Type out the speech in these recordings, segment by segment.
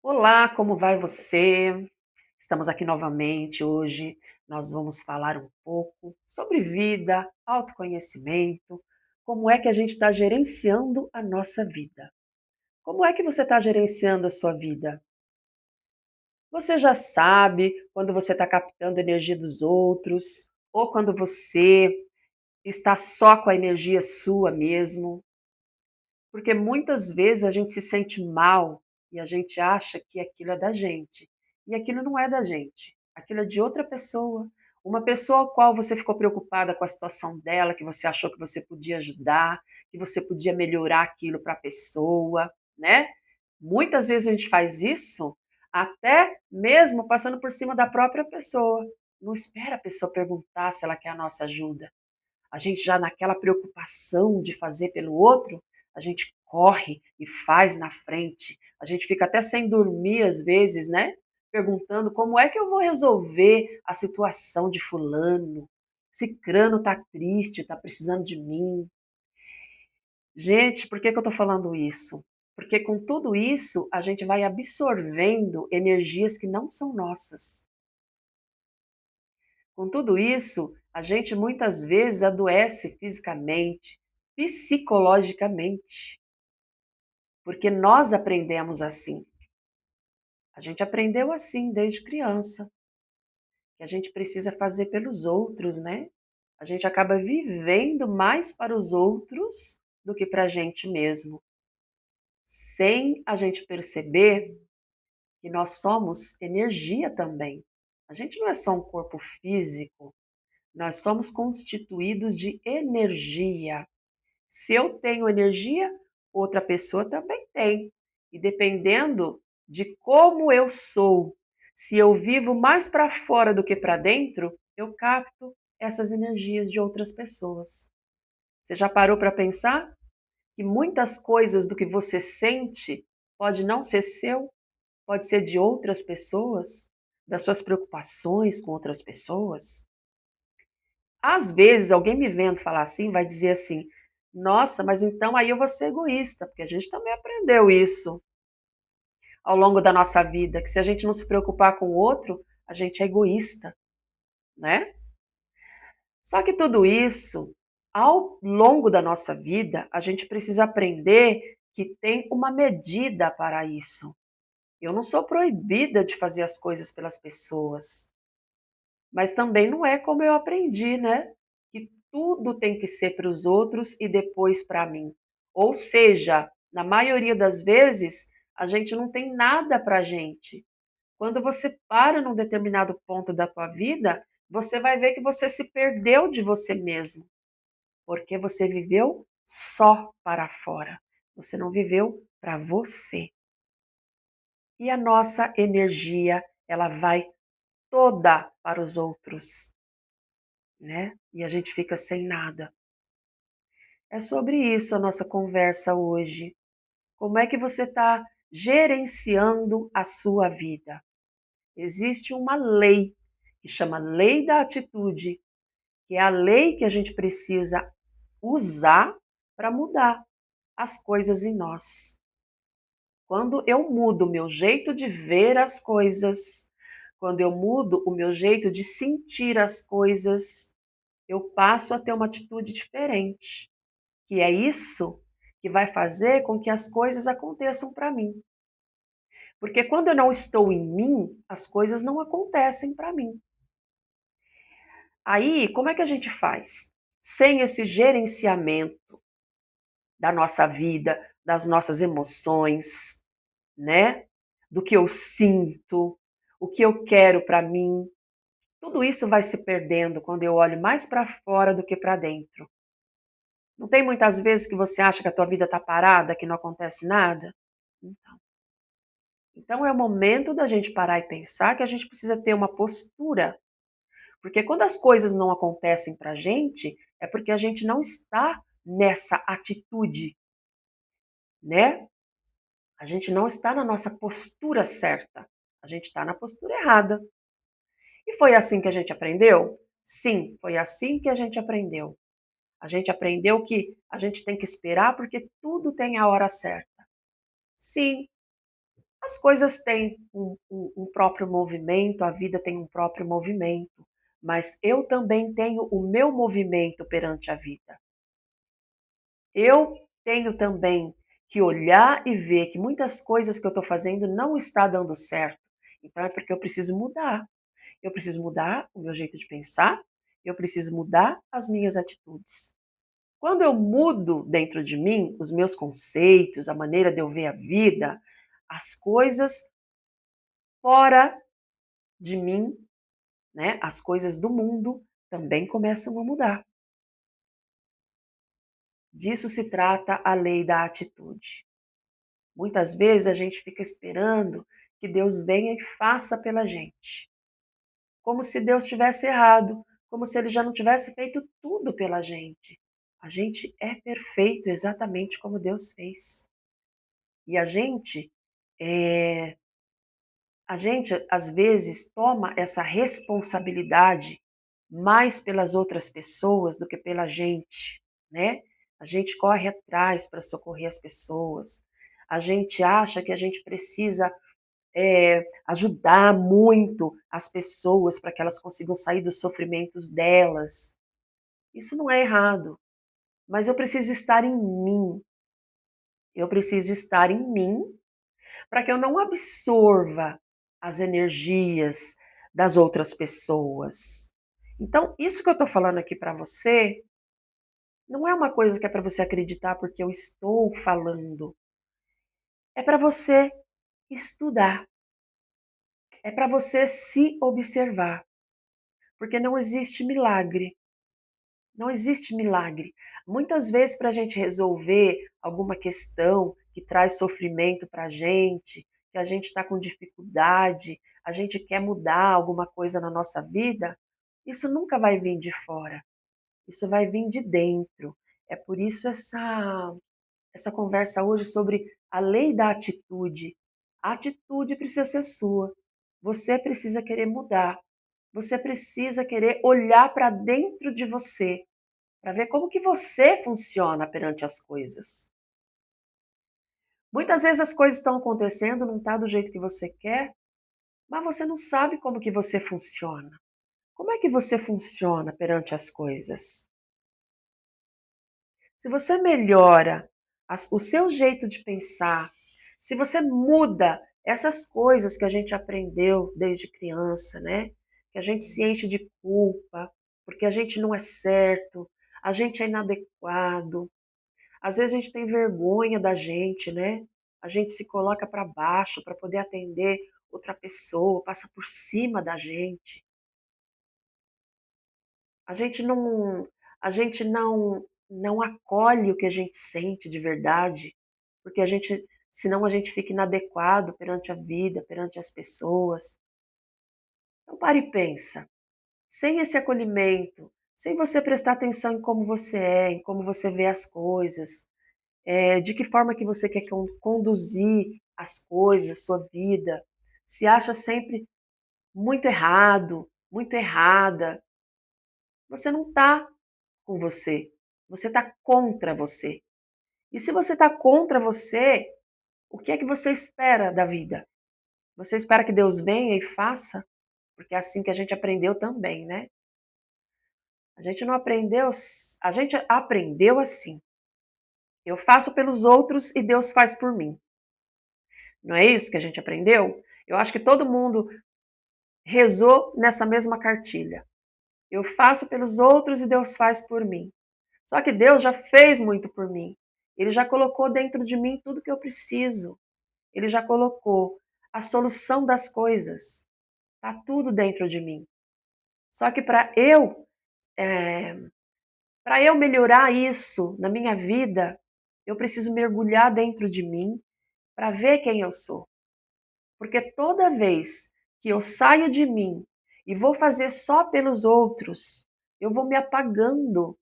Olá, como vai você? Estamos aqui novamente hoje. Nós vamos falar um pouco sobre vida, autoconhecimento, como é que a gente está gerenciando a nossa vida. Como é que você está gerenciando a sua vida? Você já sabe quando você está captando a energia dos outros ou quando você está só com a energia sua mesmo? Porque muitas vezes a gente se sente mal e a gente acha que aquilo é da gente. E aquilo não é da gente. Aquilo é de outra pessoa. Uma pessoa a qual você ficou preocupada com a situação dela, que você achou que você podia ajudar, que você podia melhorar aquilo para a pessoa, né? Muitas vezes a gente faz isso até mesmo passando por cima da própria pessoa. Não espera a pessoa perguntar se ela quer a nossa ajuda. A gente já naquela preocupação de fazer pelo outro, a gente corre e faz na frente. A gente fica até sem dormir às vezes, né? Perguntando como é que eu vou resolver a situação de fulano. Cicrano tá triste, tá precisando de mim. Gente, por que que eu tô falando isso? Porque com tudo isso, a gente vai absorvendo energias que não são nossas. Com tudo isso, a gente muitas vezes adoece fisicamente, psicologicamente, porque nós aprendemos assim. A gente aprendeu assim desde criança, que a gente precisa fazer pelos outros, né? A gente acaba vivendo mais para os outros do que para a gente mesmo, sem a gente perceber que nós somos energia também. A gente não é só um corpo físico, nós somos constituídos de energia. Se eu tenho energia, outra pessoa também tem. E dependendo de como eu sou, se eu vivo mais para fora do que para dentro, eu capto essas energias de outras pessoas. Você já parou para pensar que muitas coisas do que você sente pode não ser seu, pode ser de outras pessoas, das suas preocupações com outras pessoas? Às vezes, alguém me vendo falar assim, vai dizer assim: nossa, mas então aí eu vou ser egoísta, porque a gente também aprendeu isso ao longo da nossa vida, que se a gente não se preocupar com o outro, a gente é egoísta, né? Só que tudo isso, ao longo da nossa vida, a gente precisa aprender que tem uma medida para isso. Eu não sou proibida de fazer as coisas pelas pessoas. Mas também não é como eu aprendi, né? Que tudo tem que ser para os outros e depois para mim. Ou seja, na maioria das vezes, a gente não tem nada para a gente. Quando você para num determinado ponto da tua vida, você vai ver que você se perdeu de você mesmo, porque você viveu só para fora. Você não viveu para você. E a nossa energia, ela vai toda para os outros, né? E a gente fica sem nada. É sobre isso a nossa conversa hoje. Como é que você está gerenciando a sua vida? Existe uma lei que chama Lei da Atitude, que é a lei que a gente precisa usar para mudar as coisas em nós. Quando eu mudo o meu jeito de ver as coisas, quando eu mudo o meu jeito de sentir as coisas, eu passo a ter uma atitude diferente. Que é isso que vai fazer com que as coisas aconteçam para mim. Porque quando eu não estou em mim, as coisas não acontecem para mim. Aí, como é que a gente faz? Sem esse gerenciamento da nossa vida, das nossas emoções, né? Do que eu sinto, o que eu quero para mim. Tudo isso vai se perdendo quando eu olho mais para fora do que para dentro. Não tem muitas vezes que você acha que a tua vida está parada, que não acontece nada? Então é o momento da gente parar e pensar que a gente precisa ter uma postura, porque quando as coisas não acontecem pra gente, é porque a gente não está nessa atitude, né? A gente não está na nossa postura certa, a gente está na postura errada. E foi assim que a gente aprendeu? Sim, foi assim que a gente aprendeu. A gente aprendeu que a gente tem que esperar porque tudo tem a hora certa. Sim, As coisas têm um próprio movimento, a vida tem um próprio movimento, mas eu também tenho o meu movimento perante a vida. Eu tenho também que olhar e ver que muitas coisas que eu estou fazendo não está dando certo. Então é porque eu preciso mudar. Eu preciso mudar o meu jeito de pensar, eu preciso mudar as minhas atitudes. Quando eu mudo dentro de mim os meus conceitos, a maneira de eu ver a vida, as coisas fora de mim, né, as coisas do mundo também começam a mudar. Disso se trata a lei da atitude. Muitas vezes a gente fica esperando que Deus venha e faça pela gente, como se Deus tivesse errado, como se ele já não tivesse feito tudo pela gente. A gente é perfeito exatamente como Deus fez. E eh, a gente às vezes toma essa responsabilidade mais pelas outras pessoas do que pela gente, né? A gente corre atrás para socorrer as pessoas. A gente acha que a gente precisa ajudar muito as pessoas para que elas consigam sair dos sofrimentos delas. Isso não é errado, mas eu preciso estar em mim. Eu preciso estar em mim para que eu não absorva as energias das outras pessoas. Então, isso que eu estou falando aqui para você não é uma coisa que é para você acreditar porque eu estou falando. É para você estudar. É para você se observar. Porque não existe milagre. Não existe milagre. Muitas vezes, para a gente resolver alguma questão que traz sofrimento para que a gente está com dificuldade, a gente quer mudar alguma coisa na nossa vida, isso nunca vai vir de fora. Isso vai vir de dentro. É por isso essa conversa hoje sobre a lei da atitude. A atitude precisa ser sua. Você precisa querer mudar. Você precisa querer olhar para dentro de você para ver como que você funciona perante as coisas. Muitas vezes as coisas estão acontecendo, não está do jeito que você quer, mas você não sabe como que você funciona. Como é que você funciona perante as coisas? Se você melhora o seu jeito de pensar, se você muda essas coisas que a gente aprendeu desde criança, né? Que a gente se enche de culpa, porque a gente não é certo, a gente é inadequado. Às vezes a gente tem vergonha da gente, né? A gente se coloca para baixo para poder atender outra pessoa, passa por cima da gente. A gente não, a gente não acolhe o que a gente sente de verdade, porque senão a gente fica inadequado perante a vida, perante as pessoas. Então pare e pensa. Sem esse acolhimento, sem você prestar atenção em como você é, em como você vê as coisas, de que forma que você quer conduzir as coisas, a sua vida, se acha sempre muito errado, muito errada, você não está com você está contra você. E se você está contra você, o que é que você espera da vida? Você espera que Deus venha e faça? Porque é assim que a gente aprendeu também, né? A gente não aprendeu, a gente aprendeu assim. Eu faço pelos outros e Deus faz por mim. Não é isso que a gente aprendeu? Eu acho que todo mundo rezou nessa mesma cartilha. Eu faço pelos outros e Deus faz por mim. Só que Deus já fez muito por mim. Ele já colocou dentro de mim tudo que eu preciso. Ele já colocou a solução das coisas. Está tudo dentro de mim. Só que é, para eu melhorar isso na minha vida, eu preciso mergulhar dentro de mim para ver quem eu sou. Porque toda vez que eu saio de mim e vou fazer só pelos outros, eu vou me apagando,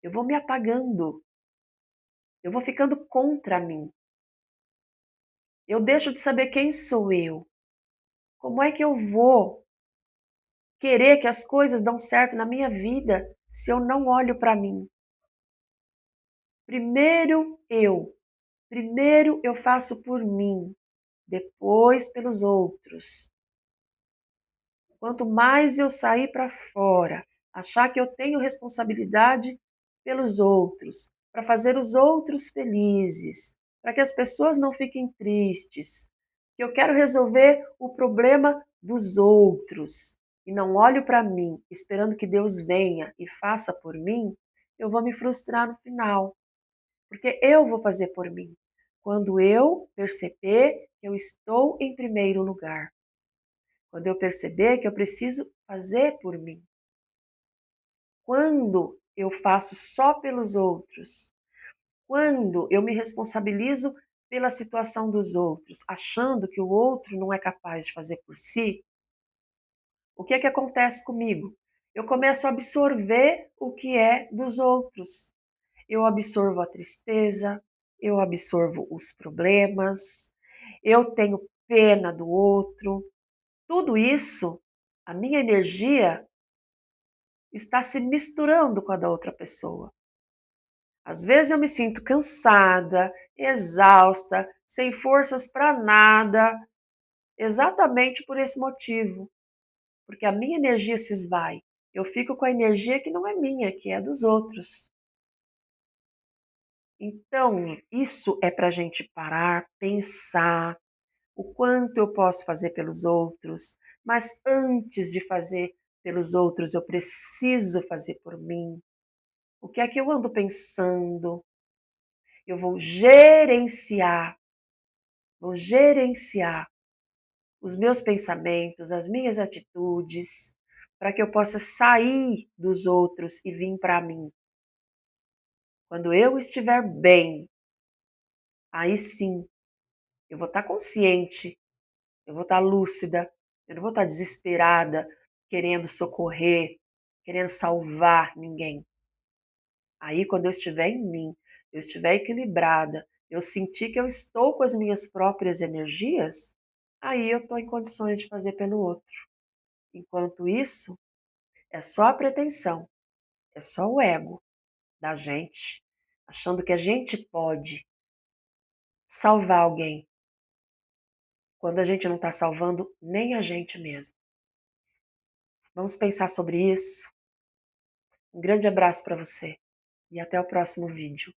eu vou me apagando, eu vou ficando contra mim. Eu deixo de saber quem sou eu. Como é que eu vou querer que as coisas dão certo na minha vida se eu não olho para mim? Primeiro eu faço por mim. depois pelos outros. Quanto mais eu sair para fora, achar que eu tenho responsabilidade pelos outros, para fazer os outros felizes, para que as pessoas não fiquem tristes, que eu quero resolver o problema dos outros e não olho para mim, esperando que Deus venha e faça por mim, eu vou me frustrar no final, porque eu vou fazer por mim. Quando eu perceber que eu estou em primeiro lugar. Quando eu perceber que eu preciso fazer por mim. Quando eu faço só pelos outros. Quando eu me responsabilizo pela situação dos outros, achando que o outro não é capaz de fazer por si, o que é que acontece comigo? Eu começo a absorver o que é dos outros. Eu absorvo a tristeza, eu absorvo os problemas, eu tenho pena do outro. Tudo isso, a minha energia está se misturando com a da outra pessoa. Às vezes eu me sinto cansada, exausta, sem forças para nada, exatamente por esse motivo, porque a minha energia se esvai. Eu fico com a energia que não é minha, que é dos outros. Então, isso é para a gente parar, pensar o quanto eu posso fazer pelos outros, mas antes de fazer pelos outros, eu preciso fazer por mim. O que é que eu ando pensando? Eu vou gerenciar os meus pensamentos, as minhas atitudes, para que eu possa sair dos outros e vir para mim. Quando eu estiver bem, aí sim, eu vou estar consciente, eu vou estar lúcida, eu não vou estar desesperada, querendo socorrer, querendo salvar ninguém. Aí, quando eu estiver em mim, eu estiver equilibrada, eu sentir que eu estou com as minhas próprias energias, aí eu estou em condições de fazer pelo outro. Enquanto isso, é só a pretensão, é só o ego da gente, achando que a gente pode salvar alguém, quando a gente não está salvando nem a gente mesmo. Vamos pensar sobre isso. Um grande abraço para você e até o próximo vídeo.